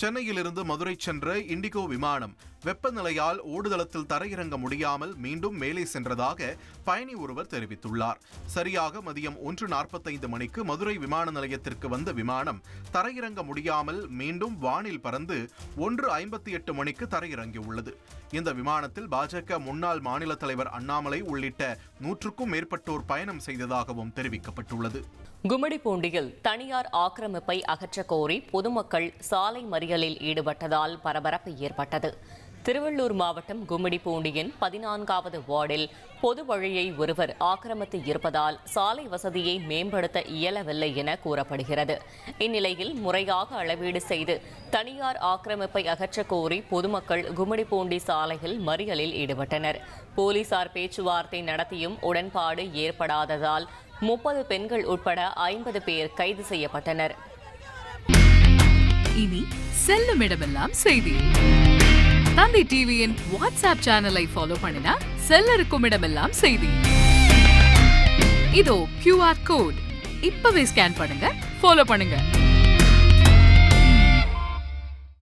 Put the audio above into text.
சென்னையிலிருந்து மதுரை சென்ற இண்டிகோ விமானம் வெப்பநிலையால் ஓடுதளத்தில் தரையிறங்க முடியாமல் மீண்டும் மேலே சென்றதாக பயணி ஒருவர் தெரிவித்துள்ளார். சரியாக மதியம் 1:45 மணிக்கு மதுரை விமான நிலையத்திற்கு வந்த விமானம் தரையிறங்க முடியாமல் மீண்டும் வானில் பறந்து 1:58 மணிக்கு தரையிறங்கியுள்ளது. இந்த விமானத்தில் பாஜக முன்னாள் மாநில தலைவர் அண்ணாமலை உள்ளிட்ட 100க்கும் மேற்பட்டோர் பயணம் செய்ததாகவும் தெரிவிக்கப்பட்டுள்ளது. கும்மிடிப்பூண்டியில் தனியார் ஆக்கிரமிப்பை அகற்றக் கோரி பொதுமக்கள் சாலை மறியலில் ஈடுபட்டதால் பரபரப்பு ஏற்பட்டது. திருவள்ளூர் மாவட்டம் கும்மிடிப்பூண்டியின் 14வது வார்டில் பொது வழியை ஒருவர் ஆக்கிரமித்து இருப்பதால் சாலை வசதியை மேம்படுத்த இயலவில்லை என கூறப்படுகிறது. இந்நிலையில் முறையாக அளவீடு செய்து தனியார் ஆக்கிரமிப்பை அகற்றக் கோரி பொதுமக்கள் கும்மிடிப்பூண்டி சாலையில் மறியலில் ஈடுபட்டனர். போலீசார் பேச்சுவார்த்தை நடத்தியும் உடன்பாடு ஏற்படாததால் 30 பெண்கள் உட்பட 50 பேர் கைது செய்யப்பட்டனர். இனி செல்லும் இடமெல்லாம் செய்தி. தந்தி டிவியின் வாட்ஸ்அப் சேனலை ஃபாலோ பண்ணினா செல்ல இருக்கும் இடமெல்லாம் செய்தி. இதோ QR கோட் இப்பவே ஸ்கேன் பண்ணுங்க, ஃபாலோ பண்ணுங்க.